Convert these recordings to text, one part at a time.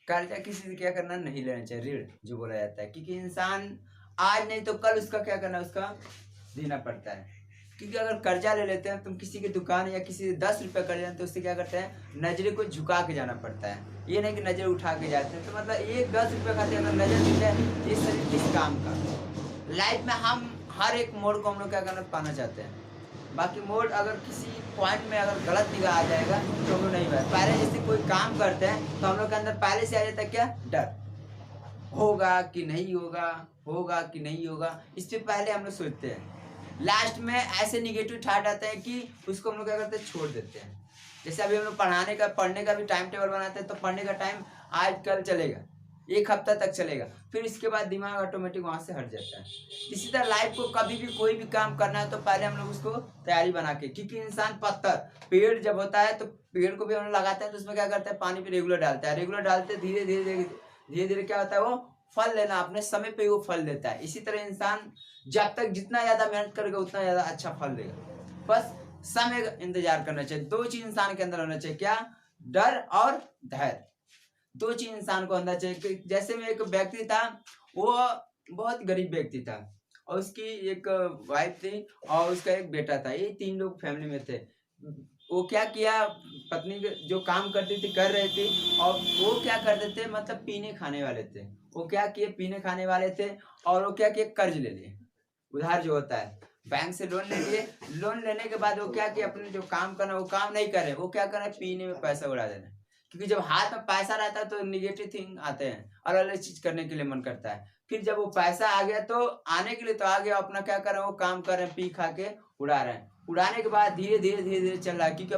कर्जा किसी से क्या करना नहीं लेना चाहिए, ऋण जो बोला जाता है, क्योंकि इंसान आज नहीं तो कल उसका क्या करना है, उसका देना पड़ता है। क्योंकि अगर कर्जा ले लेते हैं तुम किसी की दुकान या किसी से 10 रुपये कर्जा तो उससे क्या करते हैं, नजरे को झुका के जाना पड़ता है, ये नहीं कि नजर उठा के जाते हैं। तो मतलब एक 10 रुपये खाते अगर नजर मिल जाए, ये शरीर किस काम का। लाइफ में हम हर एक मोड़ को हम लोग क्या करना पाना चाहते हैं, बाकी मोड़ अगर किसी पॉइंट में अगर गलत निगाह आ जाएगा तो हम लोग नहीं बढ़ पहले। जैसे कोई काम करते हैं तो हम लोग के अंदर पहले से आ जाता है क्या, डर, होगा कि नहीं होगा, होगा कि नहीं होगा, इससे पहले हम लोग सोचते हैं। लास्ट में ऐसे निगेटिव थॉट आते हैं कि उसको हम लोग क्या करते हैं, छोड़ देते हैं। जैसे अभी हम लोग पढ़ने का भी टाइम टेबल बनाते हैं, तो पढ़ने का टाइम आज कल चलेगा, एक हफ्ता तक चलेगा, फिर इसके बाद दिमाग ऑटोमेटिक वहाँ से हट जाता है। इसी तरह लाइफ को कभी भी कोई भी काम करना है तो पहले हम लोग उसको तैयारी बना के, क्योंकि इंसान पत्थर पेड़ जब होता है तो पेड़ को भी हम लोग लगाते हैं तो उसमें क्या करते हैं, पानी भी रेगुलर डालता है, रेगुलर डालते धीरे धीरे धीरे धीरे धीरे क्या होता है, वो फल लेना अपने समय पे वो फल देता है। इसी तरह इंसान जब तक जितना ज्यादा मेहनत करेगा उतना ज्यादा अच्छा फल देगा। बस समय का इंतजार करना चाहिए। दो चीज इंसान के अंदर होना चाहिए, क्या, डर और धैर्य। दो चीज इंसान को होना चाहिए। कि जैसे में एक व्यक्ति था, वो बहुत गरीब व्यक्ति था और उसकी एक वाइफ थी और उसका एक बेटा था, ये तीन लोग फैमिली में थे। वो क्या किया, पत्नी जो काम करती थी कर रही थी, और वो क्या करते थे, मतलब पीने खाने वाले थे। वो क्या किए, पीने खाने वाले थे और वो क्या किए, कर्ज ले लिए, उधार जो होता है, बैंक से लोन ले लिए। लोन लेने के बाद वो क्या किया, अपने जो काम करना वो काम नहीं करे, वो क्या करे, पीने में पैसा उड़ा देना। क्योंकि जब हाथ में पैसा रहता है तो निगेटिव थिंग आते हैं, अलग अलग चीज करने के लिए मन करता है। फिर जब वो पैसा आ गया तो आने के लिए तो आ गया, अपना क्या कर रहे हैं, वो काम कर रहे हैं, पी खा के उड़ा रहे हैं। उड़ाने के बाद धीरे धीरे धीरे धीरे चल रहा है, क्योंकि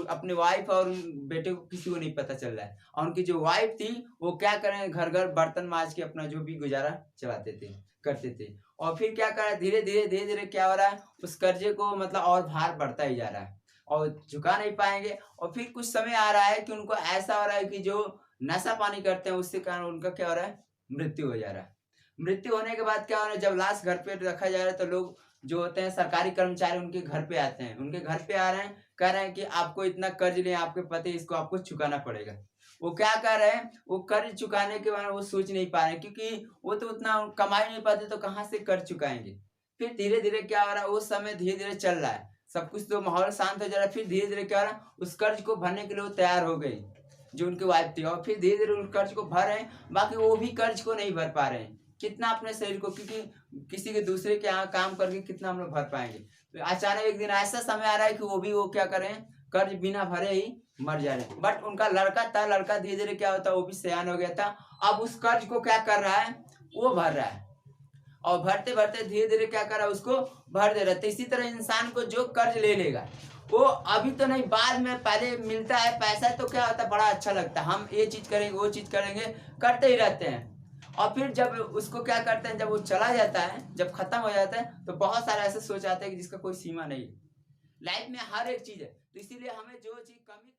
अपने वाइफ और बेटे को किसी को नहीं पता चल रहा है। और उनकी जो वाइफ थी वो क्या करें, घर घर बर्तन माज के अपना जो भी गुजारा चलाते थे, करते थे। और फिर क्या कर रहा है, धीरे धीरे धीरे धीरे क्या हो रहा है, उस कर्जे को मतलब और भार बढ़ता ही जा रहा है और झुका नहीं पाएंगे। और फिर कुछ समय आ रहा है कि उनको ऐसा हो रहा है कि जो नशा पानी करते हैं उसके कारण उनका क्या हो रहा है, मृत्यु हो जा रहा है। मृत्यु होने के बाद क्या हो रहा है, जब लाश घर पे रखा जा रहा है तो लोग जो होते हैं सरकारी कर्मचारी उनके घर पे आते हैं, उनके घर पे आ रहे हैं, कह रहे हैं कि आपको इतना कर्ज ले आपके पति, इसको आपको चुकाना पड़ेगा। वो क्या कर रहे हैं, वो कर्ज चुकाने के बारे में वो सोच नहीं पा रहे, क्योंकि वो तो उतना कमा नहीं पाते तो कहाँ से कर्ज चुकाएंगे। फिर धीरे धीरे क्या हो रहा है, वो समय धीरे धीरे चल रहा है, सब कुछ तो माहौल शांत हो जा रहा है। फिर धीरे धीरे क्या हो रहा है, उस कर्ज को भरने के लिए वो तैयार हो गई, जो उनकी वाइफ थी। और फिर धीरे धीरे उस कर्ज को भर रहे हैं, बाकी वो भी कर्ज को नहीं भर पा रहे हैं। कितना अपने शरीर को, क्योंकि किसी के दूसरे के यहाँ काम करके कितना हम लोग भर पाएंगे। तो अचानक एक दिन ऐसा समय आ रहा है कि वो क्या करें, कर्ज बिना भरे ही मर जा रहे हैं। बट उनका लड़का था, लड़का धीरे धीरे क्या होता है, वो भी सयान हो गया था। अब उस कर्ज को क्या कर रहा है, वो भर रहा है, और भरते भरते धीरे धीरे क्या कर रहा है, उसको भर दे रहा है। तो इसी तरह इंसान को जो कर्ज ले लेगा वो अभी तो नहीं, बाद में पहले मिलता है पैसा तो क्या होता है, बड़ा अच्छा लगता है, हम ये चीज करेंगे वो चीज करेंगे, करते ही रहते हैं। और फिर जब उसको क्या करते हैं, जब वो चला जाता है, जब खत्म हो जाता है तो बहुत सारे ऐसे सोच आते हैं कि जिसका कोई सीमा नहीं है। लाइफ में हर एक चीज है, तो इसीलिए हमें जो चीज कमी